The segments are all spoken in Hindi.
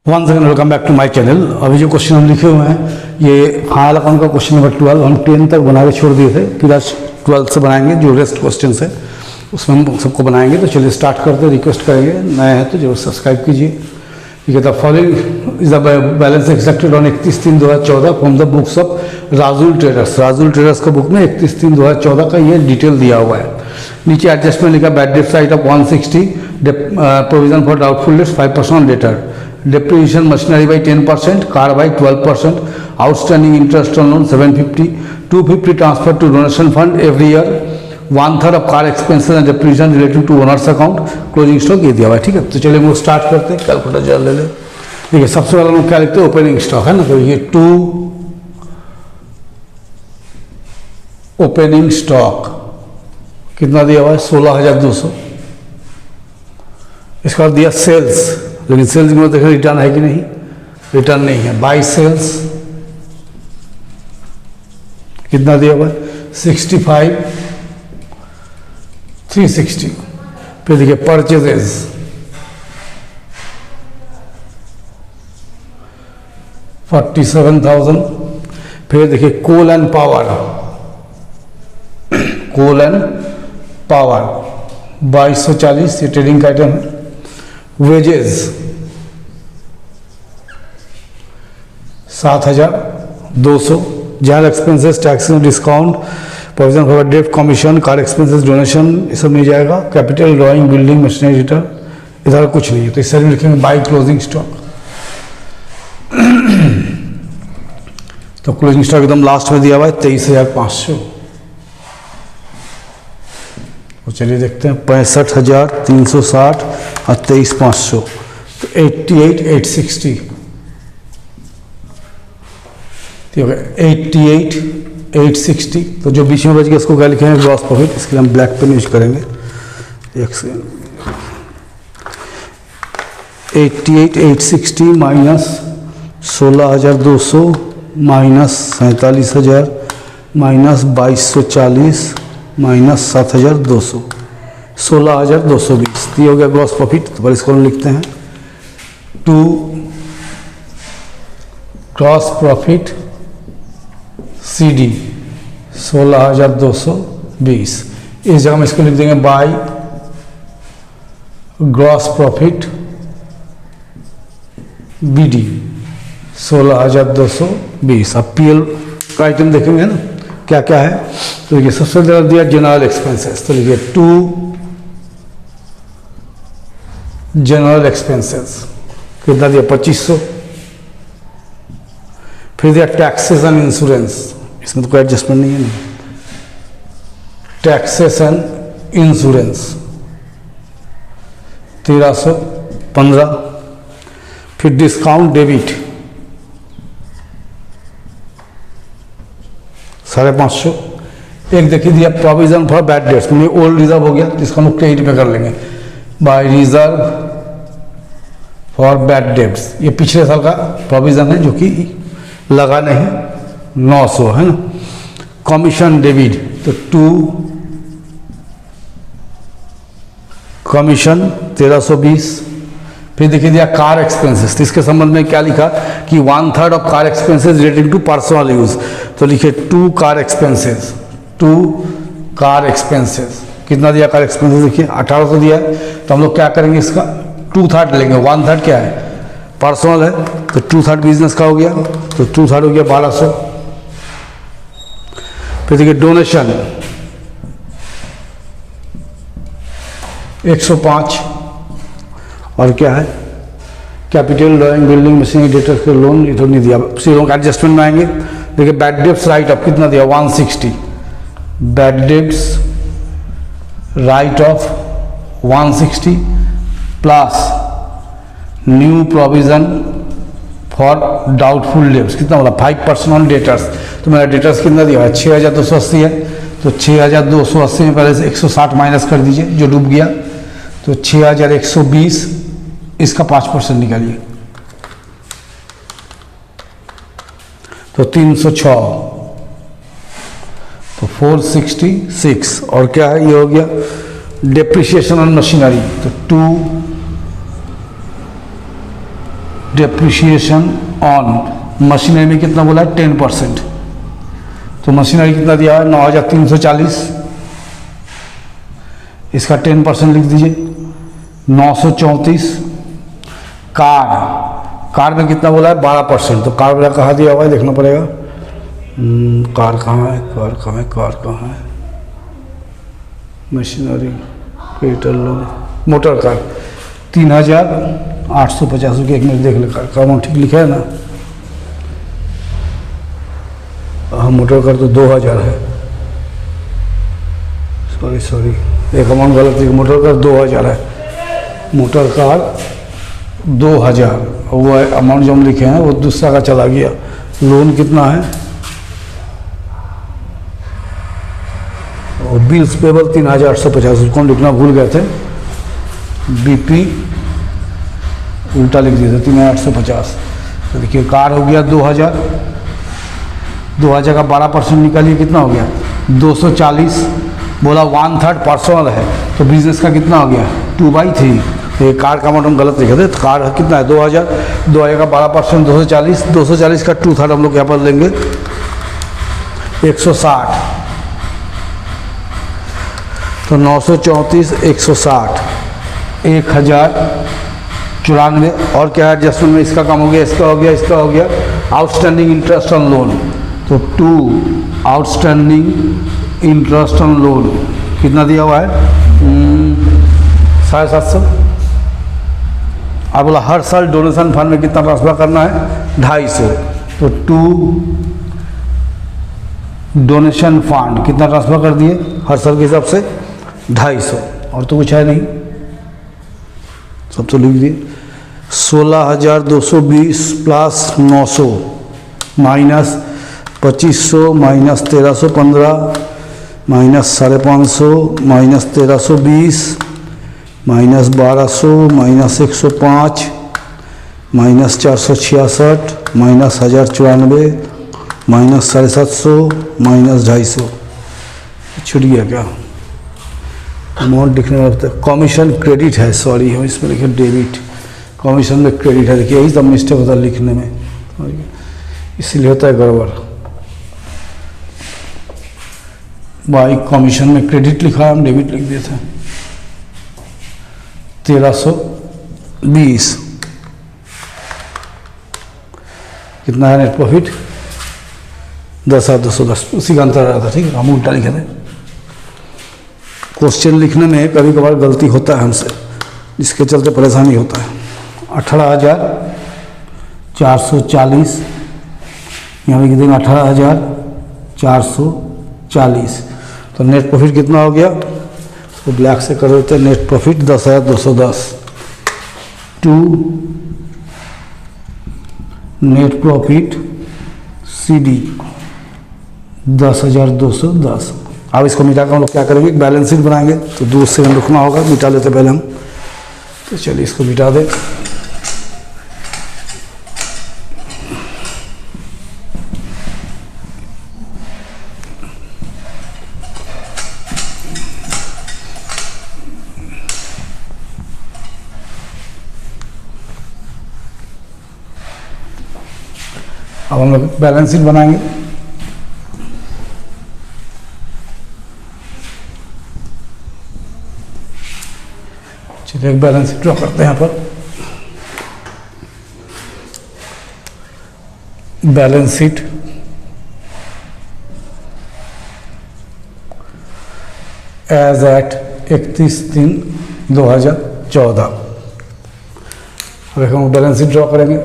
One second, welcome back to my channel. अभी जो क्वेश्चन हम लिखे हुए हैं ये फाइनल अकाउंट का क्वेश्चन नंबर 12 हम 10 तक बना के छोड़ दिए थे, फिर आज 12 से बनाएंगे। जो रेस्ट क्वेश्चन है उसमें हम सबको बनाएंगे। तो चलिए स्टार्ट करते हैं। रिक्वेस्ट करेंगे नए हैं तो जरूर सब्सक्राइब कीजिए। ठीक है, the following is the balance expected on 31/3/2014 from the books of Rajul traders. Rajul traders का बुक में 31/3/2014 का ये डिटेल दिया हुआ है। नीचे एडजस्टमेंट लिखा, bad debt right of 160, provision for doubtful debts 5% on debtor, depreciation machinery by 10%, car by 12%, outstanding interest on loan 750, 250 transfer to donation fund every year, 1/3 of car expenses and depreciation related to owners account, closing stock ये दिया हुआ है। ठीक है, तो चलिए हम स्टार्ट करते हैं। कैलकुलेटर जरा ले ले। ठीक है, सबसे पहले हम क्या लिखते हैं, ओपनिंग स्टॉक है ना। तो ये 2 ओपनिंग स्टॉक कितना दिया हुआ है, 16,200। इसके बाद दिया सेल्स, लेकिन सेल्स में देखें रिटर्न है कि नहीं, रिटर्न नहीं है। बाई सेल्स कितना दिया हुआ है, 65,360। फिर देखिए परचेजेस 47,000। फिर देखिए coal and power, coal and power 2240, ये ट्रेडिंग का आइटम है। Wages 7,200। General expenses, taxes, discount, provision for debt, commission, car expenses, donation, ये सब नहीं जाएगा। Capital, drawing, building, machinery, return, इधर कुछ नहीं है। तो इस साइड में लिखेंगे बाई क्लोजिंग स्टॉक। तो क्लोजिंग स्टॉक एकदम लास्ट में दिया हुआ है 23,500। तो चलिए देखते हैं, 65,360 और 23,500, तो 88,860। ठीक है, 88,860। तो जो बीच में बच गया इसको क्या लिखेंगे, ग्रॉस प्रॉफिट। इसके लिए हम ब्लैक पेन यूज करेंगे। 88,860 माइनस 16,200 माइनस 47,000 माइनस 2240 माइनस 7,200, 16,220। ये हो गया ग्रॉस प्रॉफिट। तो पर इसको हम लिखते हैं 2 ग्रॉस प्रॉफिट CD 16,220। इस जगह में इसको लिख देंगे बाय ग्रॉस प्रॉफिट BD 16,220। अब PL का आइटम देखेंगे ना क्या क्या है। तो देखिए सबसे ज़्यादा दिया जनरल एक्सपेंसेस, तो लिखिए 2 जनरल एक्सपेंसेस कितना दिया, 2,500। फिर दिया टैक्सेस एंड इंश्योरेंस, इसमें तो कोई एडजस्टमेंट नहीं है ना। Taxes and insurance 1,315। फिर डिस्काउंट डेबिट 550। एक देखिए दिया प्रोविजन फॉर बैड डेट्स, में ओल्ड रिजर्व हो गया, जिसको हम क्रेडिट में कर लेंगे by reserve for bad debts. ये पिछले साल का प्रोविजन है जो कि लगा नहीं, 900 है ना। कमीशन डेबिट, तो 2 कमीशन 1,320। फिर देखिए दिया कार एक्सपेंसेस, तो इसके संबंध में क्या लिखा कि 1/3 of car expenses relating to personal use. तो लिखिए 2 कार एक्सपेंसेस, 2 कार एक्सपेंसेस कितना दिया, कार एक्सपेंसेस देखिए 1,800 दिया है। तो हम लोग क्या करेंगे, इसका 2/3 लेंगे। 1/3 क्या है, पर्सनल है, तो 2/3 बिजनेस का हो गया, तो 2/3 हो गया 1,200। फिर देखिए डोनेशन 105। और क्या है, capital, drawing, building, machinery, debtors के लोन, इधर नहीं दिया। सीरों का एडजस्टमेंट में आएंगे। देखिए बैड डेट्स राइट ऑफ कितना दिया, 160। Bad debts right of 160 plus new provision for doubtful debts कितना बोला, 5% ऑन डेटर्स। तो मेरा डेटर्स कितना दिया है, 6,280 है। तो 6,280 में पहले से 160 माइनस कर दीजिए जो डूब गया, तो 6,120। इसका 5% निकालिए, तो 306, तो 466। और क्या है, ये हो गया डेप्रिसिएशन ऑन मशीनरी, तो 2 डेप्रिसिएशन ऑन मशीनरी में कितना बोला है 10%, तो मशीनरी कितना दिया है 9340, इसका 10% लिख दीजिए 934। कार में कितना बोला है 12%, तो कार वाला कहाँ दिया हुआ है देखना पड़ेगा। कार कहाँ है, machinery capital loan motor car 3850 रुपये। एक मिनट देख ले कार अमाउंट ठीक लिखा है ना। हाँ मोटर कार तो 2000 है, सॉरी एक अमाउंट गलत है, मोटर कार 2000 है, मोटर कार 2000, वो अमाउंट जो हम लिखे हैं वो दूसरा का चला गया। लोन कितना है और बिल्स पेबल 3850, उसको हम लिखना भूल गए थे, बीपी उल्टा लिख दिया था 3850। तो देखिए कार हो गया 2000 का 12% निकालिए कितना हो गया 240, बोला 1/3 पर्सनल है तो बिजनेस का कितना हो गया 2/3। तो ये कार का अमाउंट हम गलत लिखे थे, तो कार कितना है 2000 का 12% 240 का 2/3 हम लोग यहाँ पर लेंगे 160, तो 934 160 1094। और क्या एडजस्टमेंट में इसका कम हो गया, इसका हो गया आउटस्टैंडिंग इंटरेस्ट ऑन लोन, तो 2 आउटस्टैंडिंग इंटरेस्ट ऑन लोन कितना दिया हुआ है 750। अब बोला हर साल डोनेशन फंड में कितना ट्रांसफर करना है 250, तो 2 डोनेशन फंड कितना ट्रांसफर कर दिए हर साल के हिसाब से 250, और तो कुछ है नहीं, सब तो लिख दिए। 16,220 plus 900 minus 2500 minus 1315 minus 550 minus 1320 minus 1200 minus 105 minus 466 minus 1094 minus 750 minus 250। छूट गया क्या अमाउंट लिखने में, कमीशन क्रेडिट है, सॉरी हम इसमें लिखे डेबिट, कमीशन में क्रेडिट है, देखिए यही सब मिस्टेक होता है लिखने में, इसीलिए होता है गड़बड़। भाई कमीशन में क्रेडिट लिखा है, हम डेबिट लिख दिए थे। 1320 कितना है नेट प्रॉफिट 10,210, उसी का अंतर रहा था, ठीक है हम उल्टा लिखे थे। क्वेश्चन लिखने में कभी कभार गलती होता है हमसे, जिसके चलते परेशानी होता है। 18,440 यहाँ पे कितने 18,440, तो नेट प्रॉफिट कितना हो गया, तो ब्लैक से कर देते हैं net profit 10,210 to net profit CD 10,210। अब इसको मिटा कर हम लोग क्या करेंगे बैलेंस शीट बनाएंगे, तो 2 सेकंड रुकना होगा, मिटा लेते पहले हम, तो चलिए इसको मिटा दें। अब हम लोग बैलेंस शीट बनाएंगे, चलिए एक बैलेंस शीट ड्रॉ करते हैं यहाँ पर। Balance sheet as at 31/3/2014। अब हम बैलेंस शीट ड्रॉ करेंगे।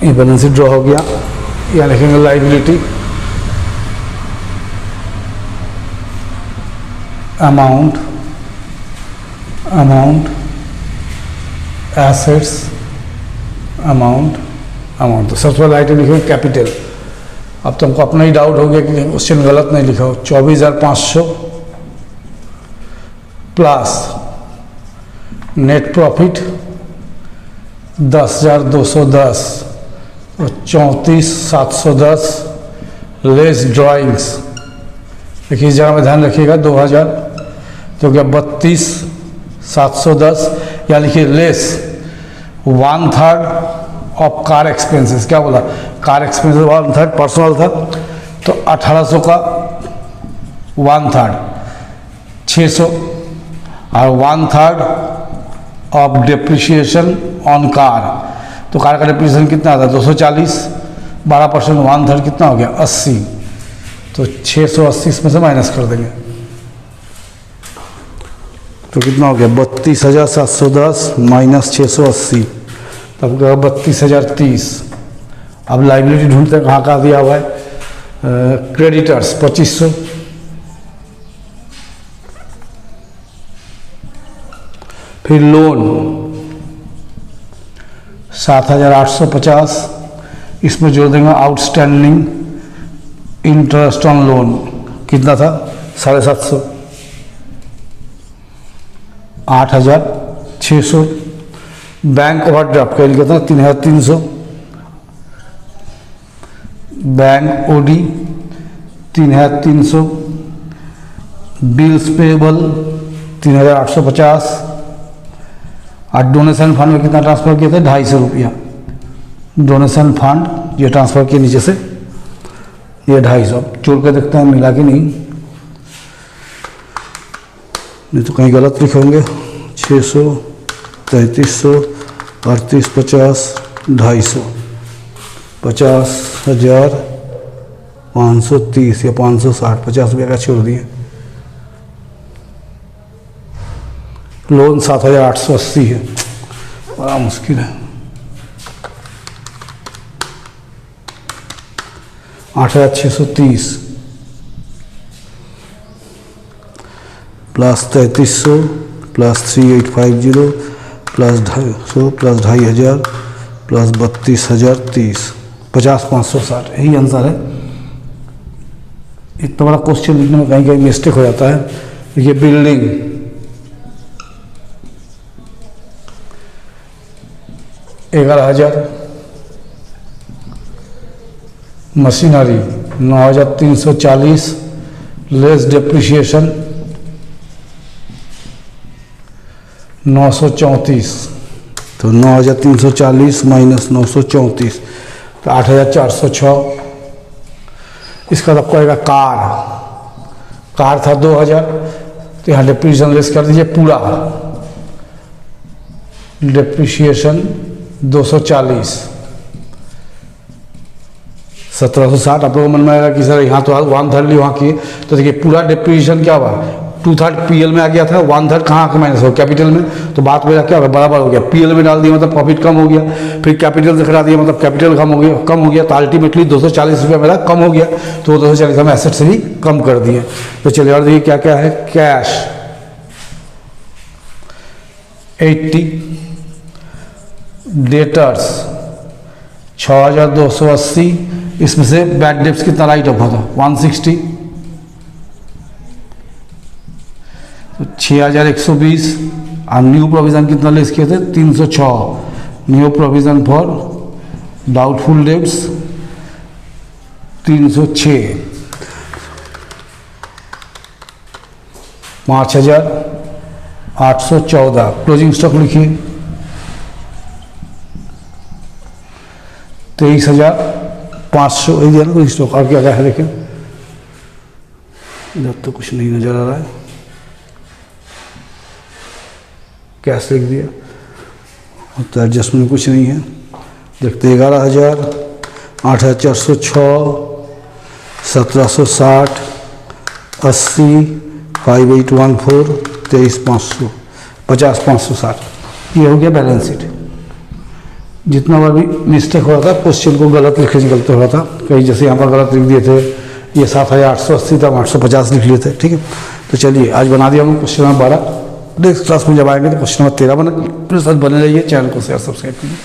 ये बैलेंस शीट ड्रॉ हो गया, यहाँ लिखेंगे लायबिलिटी अमाउंट एसेट्स अमाउंट। तो सबसे पहले आइटम लिखेंगे कैपिटल। अब तुमको अपना ही डाउट हो गया कि क्वेश्चन गलत नहीं लिखा हो। 24,500 प्लस नेट प्रॉफिट 10,210 और 34,710 लेस ड्राइंग्स। देखिए इस जगह में ध्यान रखिएगा 2000 तो क्या 32,710 या लिखिए लेस 1/3 ऑफ कार एक्सपेंसेस। क्या बोला, कार एक्सपेंसेस 1/3 पर्सनल था तो 1800 का 1/3 600 और 1/3 ऑफ डिप्रिशिएशन ऑन कार। तो कार का डिप्रिशिएशन कितना आता है 240, 12% 1/3 कितना हो गया 80। तो 680 इसमें से माइनस कर देंगे तो कितना हो गया 32,710 माइनस 680 तब क्या 32,030। अब लाइबिलिटी ढूंढते हैं कहाँ कहाँ दिया हुआ है। क्रेडिटर्स 2500, फिर लोन 7,850, इसमें जोड़ देंगे आउटस्टैंडिंग इंटरेस्ट ऑन लोन कितना था 750, 8,600। बैंक ओवरड्राफ्ट का कितना 3,300, बैंक ओडी 3,300, बिल्स पेबल 3,850 और डोनेशन फंड में कितना ट्रांसफर किया था 250 रुपया। डोनेशन फंड ये ट्रांसफर किया नीचे से ये 250। जोड़ के देखते हैं मिला कि नहीं तो कहीं गलत लिखे होंगे। 600, 3300, 3850, 250, 50,530 या 560, 50 रुपये का छोड़ दिए। लोन 7,880 है, बड़ा मुश्किल है। 8,630 plus 3,300 plus 3,850 plus 250 plus 2,500 plus 32,030 50,560 यही आंसर है। इतना बड़ा क्वेश्चन लिखने में कहीं कहीं मिस्टेक हो जाता है। देखिए बिल्डिंग 11,000, मशीनरी 9,340 लेस डिप्रिशिएशन 934 तो 9,340 माइनस 934 तो 8,406। इसका तब कहेगा कार था 2,000 तो यहाँ डिप्रिशिएशन लेस कर दीजिए पूरा डिप्रिशिएशन 240 1760। आप लोगों को मन में आएगा कि सर यहाँ तो 1/3 ली वहाँ की तो देखिए पूरा डिप्रिशिएशन क्या हुआ 2/3 पीएल में आ गया था 1/3 कहाँ का माइनस हो कैपिटल में तो बात मेरा क्या होगा बराबर हो गया। पीएल में डाल दिया मतलब प्रॉफिट कम हो गया फिर कैपिटल से घटा दिया मतलब कैपिटल कम हो गया तो अल्टीमेटली 240 रुपया मेरा कम हो गया तो 240 हम एसेट से भी कम कर दिए। तो चलिए और देखिए क्या क्या है। कैश 80, डेटर्स 6,280 इसमें से बैड डेब्ट्स कितना राइट ऑफ था 160 तो 6,120 और न्यू प्रोविजन कितना लेस किए थे 306। New provision for doubtful debts 306 5,814। Closing stock लिखिए 23,500 दिया ना कोई स्टॉक। और क्या क्या है देखें इधर तो कुछ नहीं नजर आ रहा है कैश लिख दिया तो एडजस्टमेंट में कुछ नहीं है। देखते 11,000 8,406 1,760 80 5,814 23,500 50,560 ये हो गया बैलेंस शीट। जितना बार भी मिस्टेक हो रहा था क्वेश्चन को गलत लिखने से गलत हो रहा था कहीं जैसे यहाँ पर गलत लिख दिए थे ये 7,880 था 850 लिख लिए थे ठीक है। तो चलिए आज बना दिया हम क्वेश्चन नंबर 12। नेक्स्ट क्लास में जब आएंगे तो क्वेश्चन नंबर 13 बने रहिए। चैनल को शेयर सब्सक्राइब कीजिए।